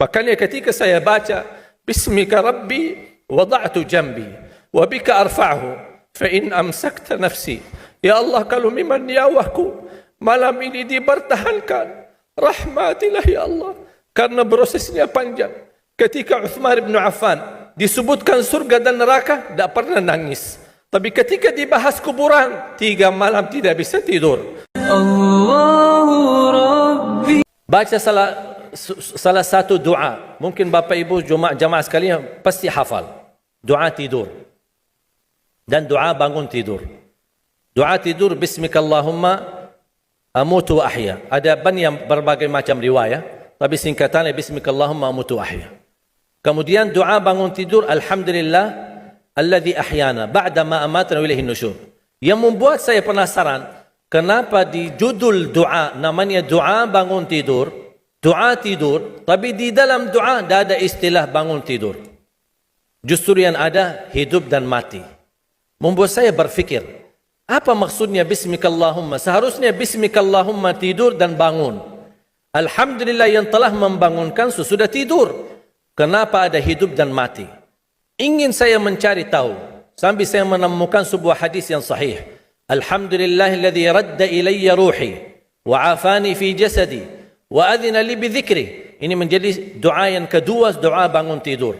Makanya ketika saya baca Bismika Rabbi wada'tu jambi wa bika arfa'hu fa in amsakta nafsi. Ya Allah, kalau memang nyawaku malam ini dipertahankan, rahmatilah ya Allah, karena prosesnya panjang. Ketika Uthman bin Affan disebutkan surga dan neraka, tidak pernah nangis. Tapi ketika dibahas kuburan, 3 malam tidak bisa tidur. Allahu Rabbi. Baca salah satu doa. Mungkin Bapak Ibu jamaah sekalian pasti hafal. Doa tidur. Dan doa bangun tidur. Doa tidur, Bismikallahumma amutu wa ahya. Ada banyak berbagai macam riwayat, tapi singkatannya Bismikallahumma amutu wa ahya. Kemudian doa bangun tidur, Alhamdulillah alladzi ahyana ba'da ma amatana wa ilaihin nusyur. Yang membuat saya penasaran, kenapa di judul doa namanya doa bangun tidur, doa tidur, tapi di dalam doa tidak ada istilah bangun tidur. Justru yang ada hidup dan mati. Membuat saya berfikir, apa maksudnya Bismikallahumma? Seharusnya Bismikallahumma tidur dan bangun. Alhamdulillah yang telah membangunkan sesudah tidur. Kenapa ada hidup dan mati? Ingin saya mencari tahu sampai saya menemukan sebuah hadis yang sahih. Alhamdulillahilladzi radda ilayya ruhi wa afani fi jasadi wa adhina li bi dzikri. Ini menjadi doa yang kedua, doa bangun tidur.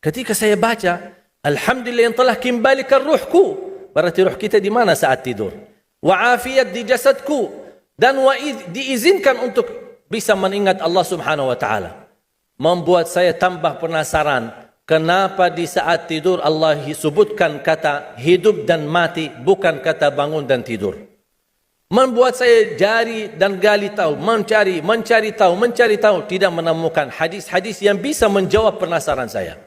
Ketika saya baca, Alhamdulillah yang telah kembalikan ruhku, berarti ruh kita di mana saat tidur? Wa afiyat di jasadku, dan diizinkan untuk bisa mengingat Allah Subhanahu wa taala. Membuat saya tambah penasaran, kenapa di saat tidur Allah sebutkan kata hidup dan mati, bukan kata bangun dan tidur. Membuat saya jari dan gali tahu, mencari tahu, tidak menemukan hadis-hadis yang bisa menjawab penasaran saya.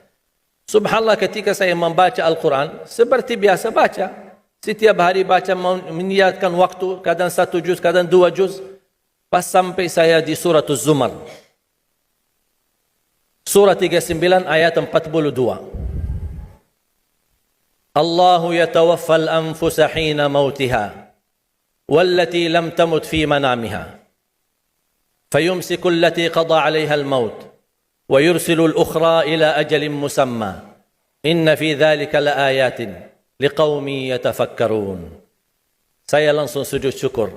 Subhanallah, ketika saya membaca Al-Quran, seperti biasa baca. Setiap hari baca, meniatkan waktu, kadang 1 juz, kadang 2 juz. Pas sampai saya di surah Az-Zumar. Surah 39 ayat 42. Allahu yatawaffal anfusa hina mautiha wallati lam tamut fi manamiha fayumsiku allati qada 'alayha al-maut wa yursilu al-ukhra ila ajalin musamma inna fi dhalika laayatin liqaumin yatafakkarun. Saya langsung sujud syukur.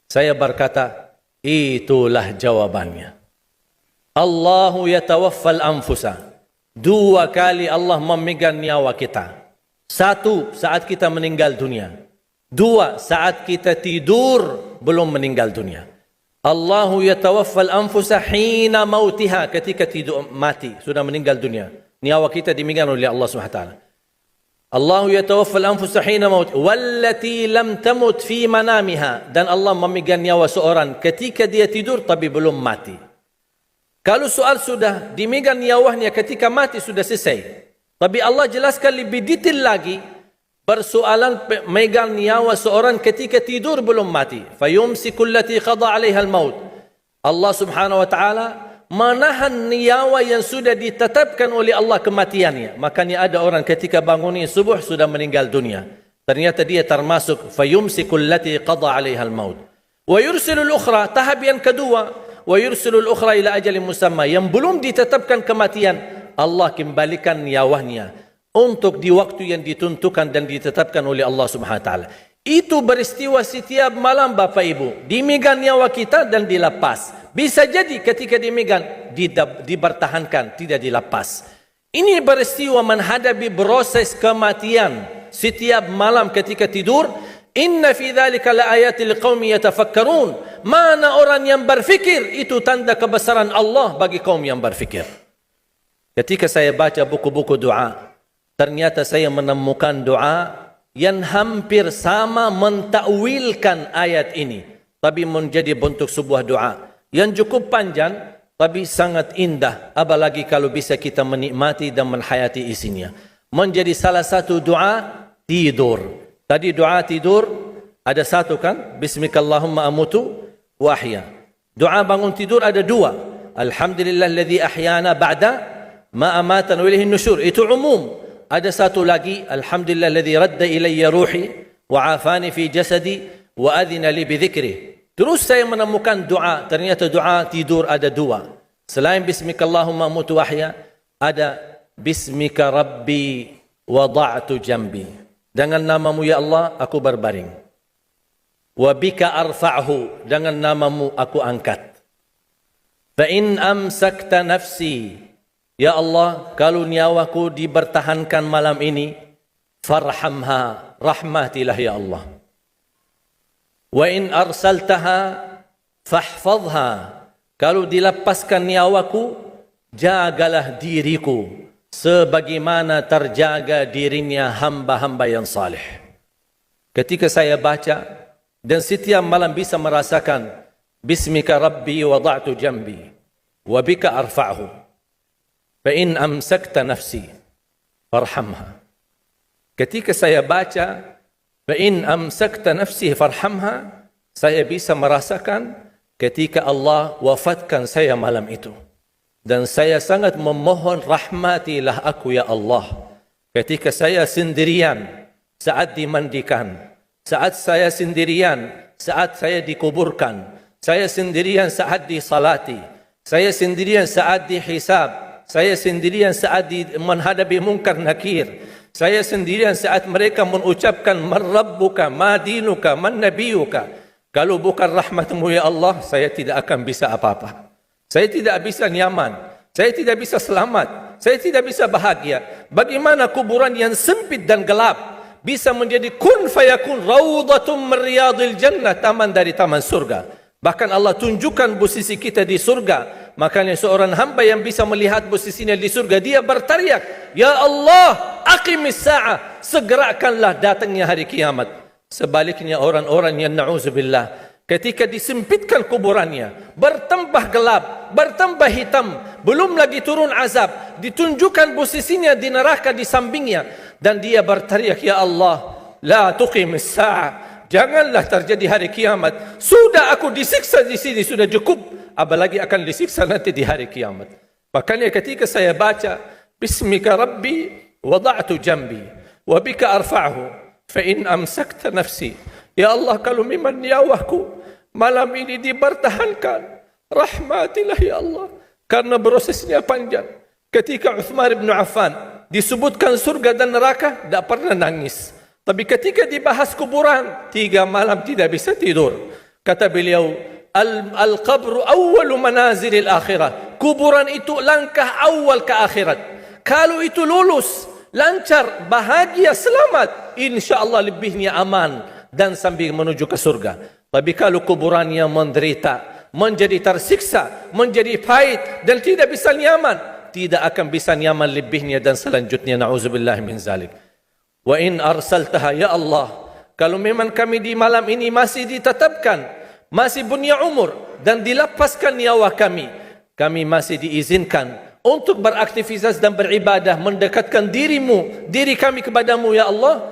Saya berkata, itulah jawabannya. Allahu yatawaffal anfusa. 2 kali Allah memegang nyawa kita. 1 saat kita meninggal dunia. 2 saat kita tidur belum meninggal dunia. Allahu yatawaffal anfusa hina mautiha, ketika tidur mati, sudah meninggal dunia. Nyawa kita dimegang oleh Allah Subhanahu wa taala. Allahu yatawaffal anfusa hina mautiha wallati lam tamut fi manamiha, dan Allah memegang nyawa seorang ketika dia tidur tapi belum mati. Kalau soal sudah dimegang nyawanya ketika mati sudah selesai. Tapi Allah jelaskan lebih detail lagi. Persoalan megang nyawa seorang ketika tidur belum mati. Fayumsiku allati qada 'alaiha al-maut. Allah Subhanahu wa taala menahan nyawa yang sudah ditetapkan oleh Allah kematiannya. Makanya ada orang ketika bangunnya subuh sudah meninggal dunia. Ternyata dia termasuk fayumsiku allati qada 'alaiha al-maut. Wa yursilu al-ukhra, tahap yang kedua. Wa yursilul ukhra ila ajalin musamma, yang belum ditetapkan kematian, Allah kembalikan nyawanya untuk di waktu yang ditentukan dan ditetapkan oleh Allah Subhanahu wa taala. Itu beristiwa setiap malam Bapak Ibu. Dimegang nyawa kita dan dilepas. Bisa jadi ketika dimegang dipertahankan, tidak dilepas. Ini beristiwa menghadapi proses kematian setiap malam ketika tidur. Inna fi dzalika laayatil liqaumin yatafakkarun. Mana orang yang berfikir, itu tanda kebesaran Allah bagi kaum yang berfikir. Ketika saya baca buku-buku doa, ternyata saya menemukan doa yang hampir sama mentakwilkan ayat ini, tapi menjadi bentuk sebuah doa yang cukup panjang tapi sangat indah, apalagi kalau bisa kita menikmati dan menghayati isinya. Menjadi salah satu doa tidur. Tadi doa tidur ada 1 kan? Bismikallahumma amutu wa ahya. Doa bangun tidur ada 2. Alhamdulillahilladzi ahyana ba'da ma amatana wa ilaihin nusyur. Itu umum. Ada 1 lagi, Alhamdulillahilladzi radda ilayya ruhi wa afani fi jasadi wa adhina li bi dzikri. Terus saya menemukan doa, ternyata doa tidur ada 2. Selain bismika Allahumma amutu wa ahya, ada bismika rabbi wada'tu jambi. Dengan namamu ya Allah aku berbaring. Wa bika arfa'hu, dengan namamu aku angkat. Fa in amsakta nafsi, ya Allah, kalau nyawaku dibertahankan malam ini, farhamha, rahmatilah ya Allah. Wa in arsaltaha fahfadha, kalau dilepaskan nyawaku, jagalah diriku sebagaimana terjaga dirinya hamba-hamba yang salih. Ketika saya baca dan setiap malam bisa merasakan bismika rabbi wada'tu jambi wa bika arfa'hu fa in amsakta nafsi farhamha. Ketika saya baca fa in amsakta nafsi farhamha, saya bisa merasakan ketika Allah wafatkan saya malam itu. Dan saya sangat memohon rahmatilah aku ya Allah. Ketika saya sendirian saat dimandikan, saat saya sendirian saat saya dikuburkan, saya sendirian saat disalati, saya sendirian saat dihisab, saya sendirian saat menghadapi munkar nakir, saya sendirian saat mereka mengucapkan man rabbuka, ma dinuka, man nabiyuka. Kalau bukan rahmatmu ya Allah, saya tidak akan bisa apa-apa. Saya tidak bisa nyaman, saya tidak bisa selamat, saya tidak bisa bahagia. Bagaimana kuburan yang sempit dan gelap bisa menjadi kun fayakun raudhatum min riyadil jannah, taman dari taman surga. Bahkan Allah tunjukkan posisi kita di surga. Makanya seorang hamba yang bisa melihat posisinya di surga, dia berteriak, ya Allah, aqimis sa'ah, segerakanlah datangnya hari kiamat. Sebaliknya orang-orang yang na'udzubillah, ketika disempitkan kuburannya, bertambah gelap, bertambah hitam, belum lagi turun azab, ditunjukkan posisinya di neraka di sampingnya, dan dia berteriak, ya Allah, la tuqimis sa'ah, janganlah terjadi hari kiamat. Sudah aku disiksa di sini, sudah cukup, apalagi akan disiksa nanti di hari kiamat. Makanya ketika saya baca bismika rabbi wada'tu jambi wa bika arfa'hu fa in amsakta nafsi, ya Allah, kalau memang nyawaku malam ini dipertahankan, rahmatilah ya Allah. Karena prosesnya panjang. Ketika Uthman bin Affan disebutkan surga dan neraka, tidak pernah nangis. Tapi ketika dibahas kuburan, 3 malam tidak bisa tidur. Kata beliau, al-qabru awwalu manazilil akhirah. Kuburan itu langkah awal ke akhirat. Kalau itu lulus, lancar, bahagia, selamat, insyaAllah lebihnya aman dan sambil menuju ke surga. Tapi kalau kuburannya menderita, menjadi tersiksa, menjadi pahit dan tidak bisa nyaman, tidak akan bisa nyaman lebihnya dan selanjutnya. Na'udzubillah min zalik. Wa in arsaltaha, ya Allah, kalau memang kami di malam ini masih ditetapkan, masih punya umur dan dilepaskan nyawa kami, kami masih diizinkan untuk beraktivitas dan beribadah, mendekatkan diri kami kepadamu ya Allah.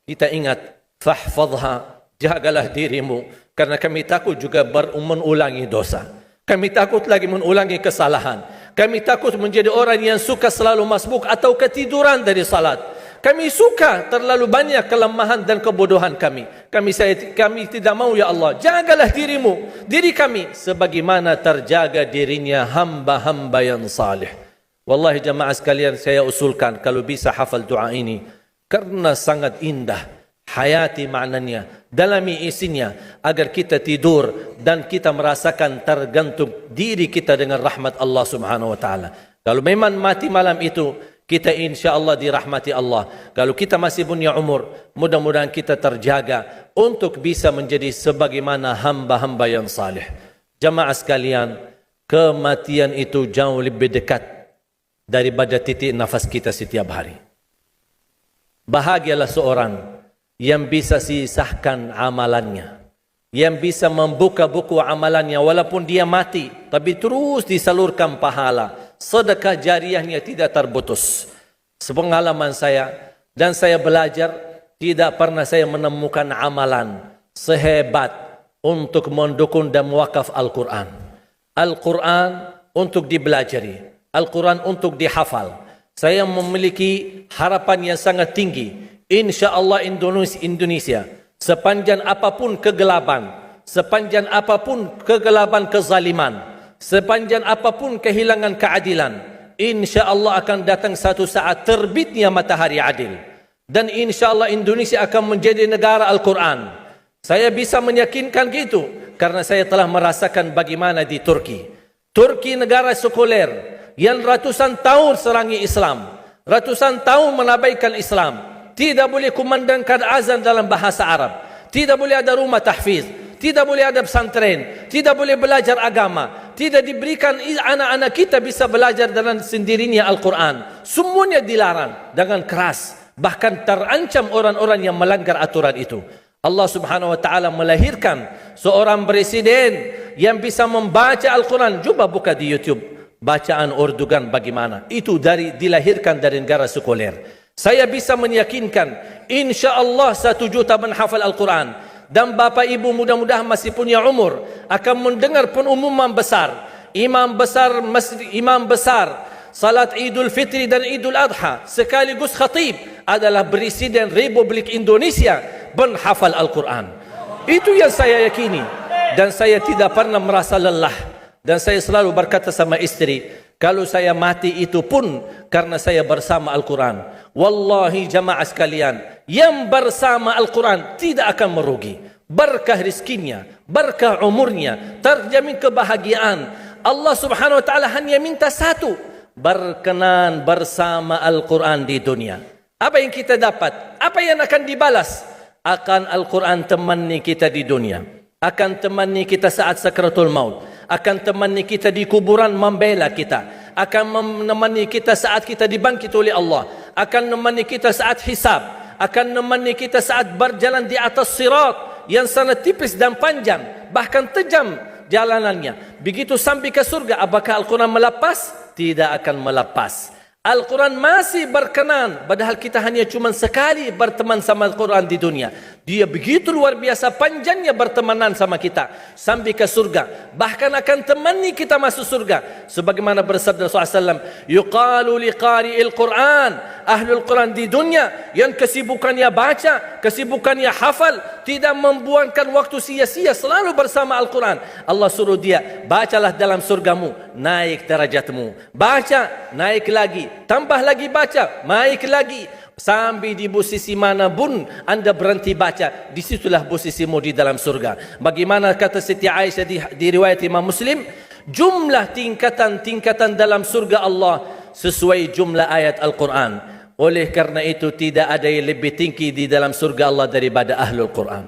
Kita ingat, fahfadha, jagalah dirimu, karena kami takut juga mengulangi dosa. Kami takut lagi mengulangi kesalahan. Kami takut menjadi orang yang suka selalu masbuk atau ketiduran dari salat. Kami suka terlalu banyak kelemahan dan kebodohan kami. Kami tidak mau ya Allah. Jagalah diri kami sebagaimana terjaga dirinya hamba-hamba yang salih. Wallahi jamaah sekalian, saya usulkan kalau bisa hafal doa ini, karena sangat indah. Hayati maknanya, dalami isinya, agar kita tidur dan kita merasakan tergantung diri kita dengan rahmat Allah subhanahu wa ta'ala. Kalau memang mati malam itu, kita insya Allah dirahmati Allah. Kalau kita masih punya umur, mudah-mudahan kita terjaga untuk bisa menjadi sebagaimana hamba-hamba yang salih. Jamaah sekalian, kematian itu jauh lebih dekat daripada titik nafas kita setiap hari. Bahagialah seorang yang bisa sisahkan amalannya, yang bisa membuka buku amalannya walaupun dia mati, tapi terus disalurkan pahala. Sedekah jariahnya tidak terputus. Sepengalaman saya, dan saya belajar, tidak pernah saya menemukan amalan sehebat untuk mendukung dan mewakaf Al-Quran. Al-Quran untuk dibelajari, Al-Quran untuk dihafal. Saya memiliki harapan yang sangat tinggi. Insya Allah Indonesia, sepanjang apapun kegelapan, sepanjang apapun kegelapan kezaliman, sepanjang apapun kehilangan keadilan, insya Allah akan datang satu saat terbitnya matahari adil. Dan insya Allah Indonesia akan menjadi negara Al-Quran. Saya bisa meyakinkan gitu karena saya telah merasakan bagaimana di Turki. Turki negara sekuler yang ratusan tahun serangi Islam, ratusan tahun menabaikan Islam. Tidak boleh kumandangkan azan dalam bahasa Arab, tidak boleh ada rumah tahfiz, tidak boleh ada pesantren, tidak boleh belajar agama, tidak diberikan anak-anak kita bisa belajar dengan sendirinya Al-Quran. Semuanya dilarang dengan keras. Bahkan terancam orang-orang yang melanggar aturan itu. Allah Subhanahu wa taala melahirkan seorang presiden yang bisa membaca Al-Quran. Coba buka di YouTube bacaan Erdogan bagaimana. Itu dilahirkan dari negara sekuler. Saya bisa meyakinkan insya Allah 1 juta menghafal Al-Quran. Dan bapa ibu mudah-mudahan masih punya umur akan mendengar pengumuman besar. Imam besar salat Idul Fitri dan Idul Adha sekaligus khatib adalah Presiden Republik Indonesia menghafal Al-Quran. Itu yang saya yakini. Dan saya tidak pernah merasa lelah. Dan saya selalu berkata sama istri, kalau saya mati itu pun karena saya bersama Al-Quran. Wallahi jamaah sekalian, yang bersama Al-Quran tidak akan merugi. Berkah rizkinya, berkah umurnya, terjamin kebahagiaan. Allah Subhanahu wa taala hanya minta satu, berkenan bersama Al-Quran di dunia. Apa yang kita dapat? Apa yang akan dibalas? Akan Al-Quran temani kita di dunia, akan temani kita saat sakratul maut, akan temani kita di kuburan membela kita, akan menemani kita saat kita dibangkit oleh Allah, akan menemani kita saat hisab, akan menemani kita saat berjalan di atas sirat yang sangat tipis dan panjang, bahkan tajam jalanannya. Begitu sampai ke surga, apakah Al-Quran melepas? Tidak akan melepas. Al-Quran masih berkenan, padahal kita hanya cuma sekali berteman sama Al-Quran di dunia. Dia begitu luar biasa panjangnya bertemanan sama kita sampai ke surga. Bahkan akan temani kita masuk surga. Sebagaimana bersabda Rasulullah SAW, yuqalu liqari'il Quran, ahlul Quran di dunia yang kesibukannya baca, kesibukannya hafal, tidak membuangkan waktu sia-sia, selalu bersama Al-Quran. Allah suruh dia, bacalah dalam surgamu, naik derajatmu. Baca, naik lagi. Tambah lagi baca, naik lagi. Sampai di posisi mana pun anda berhenti baca, disitulah posisimu di dalam surga. Bagaimana kata Siti Aisyah di riwayat Imam Muslim, jumlah tingkatan-tingkatan dalam surga Allah sesuai jumlah ayat Al-Quran. Oleh karena itu tidak ada yang lebih tinggi di dalam surga Allah daripada Ahlul Quran.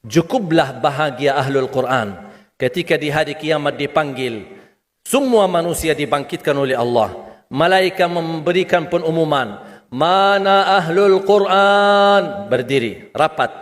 Cukuplah bahagia Ahlul Quran ketika di hari kiamat dipanggil. Semua manusia dibangkitkan oleh Allah. Malaikat memberikan pengumuman, mana Ahlul Quran? Berdiri, rapat,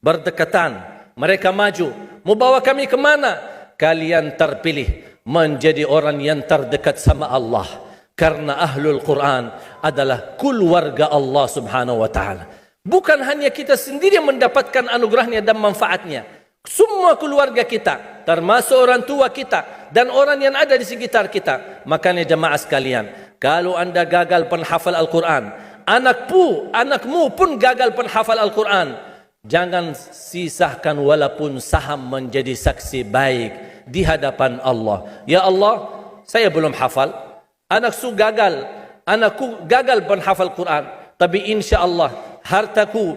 berdekatan. Mereka maju. Mau bawa kami ke mana? Kalian terpilih menjadi orang yang terdekat sama Allah. Karena Ahlul Quran adalah keluarga Allah Subhanahu wa taala. Bukan hanya kita sendiri yang mendapatkan anugerahnya dan manfaatnya. Semua keluarga kita, termasuk orang tua kita dan orang yang ada di sekitar kita. Makanya jemaah sekalian, kalau anda gagal penghafal Al-Quran, anakmu pun gagal penghafal Al-Quran, jangan sisahkan walaupun saham menjadi saksi baik di hadapan Allah. Ya Allah, saya belum hafal, anakku gagal penghafal Quran, tapi insya Allah hartaku,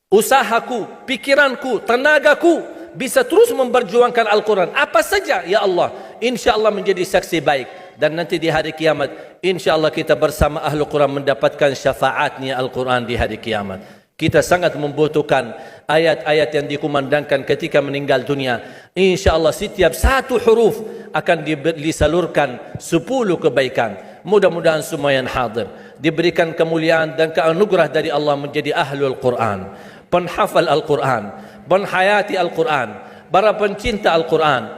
usahaku, pikiranku, tenagaku bisa terus memperjuangkan Al-Quran. Apa saja, ya Allah, insya Allah menjadi saksi baik. Dan nanti di hari kiamat, insya Allah kita bersama Ahlul Quran mendapatkan syafaatnya Al-Quran di hari kiamat. Kita sangat membutuhkan ayat-ayat yang dikumandangkan ketika meninggal dunia. Insya Allah setiap satu huruf akan disalurkan 10 kebaikan. Mudah-mudahan semua yang hadir diberikan kemuliaan dan keanugerah dari Allah menjadi Ahlul Quran, penghafal Al-Quran, penghayati Al-Quran, para pencinta Al-Quran,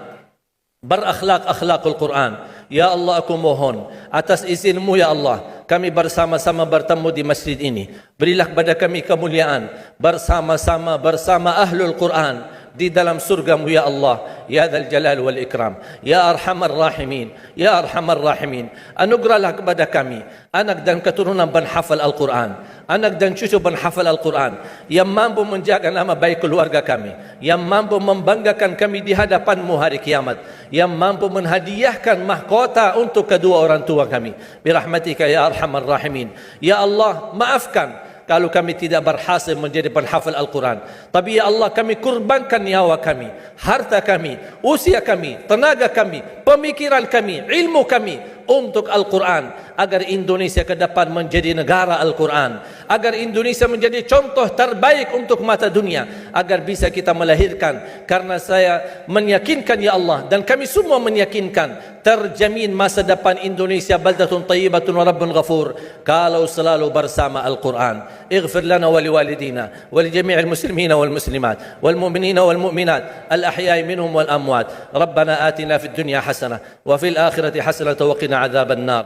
berakhlak-akhlakul Quran. Ya Allah, aku mohon atas izin-Mu ya Allah, kami bersama-sama bertemu di masjid ini. Berilah kepada kami kemuliaan bersama-sama bersama Ahlul Quran, di dalam surga-Mu ya Allah, ya Dzal Jalal wal Ikram, ya Arhamar Rahimin, ya Arhamar Rahimin. Anugerahlah kepada kami anak dan keturunan penghafal Al-Quran, anak dan cucu penghafal Al-Quran yang mampu menjaga nama baik keluarga kami, yang mampu membanggakan kami di hadapan-Mu hari kiamat, yang mampu menghadiahkan mahkota untuk kedua orang tua kami. Birahmatika ya Arhamar Rahimin. Ya Allah, maafkan kalau kami tidak berhasil menjadi penghafal Al-Quran. Tapi ya Allah, kami kurbankan nyawa kami, harta kami, usia kami, tenaga kami, pemikiran kami, ilmu kami untuk Al-Quran, agar Indonesia ke depan menjadi negara Al-Quran, agar Indonesia menjadi contoh terbaik untuk mata dunia, agar bisa kita melahirkan. Karena saya meyakinkan ya Allah, dan kami semua meyakinkan, terjamin masa depan Indonesia baldatun tayyibatun wa rabbun ghafur kalau selalu bersama Al-Quran. اغفر لنا ولوالدينا ولجميع المسلمين والمسلمات والمؤمنين والمؤمنات الأحياء منهم والأموات. ربنا آتنا في الدنيا حسنة وفي الآخرة حسنة وقنا عذاب النار.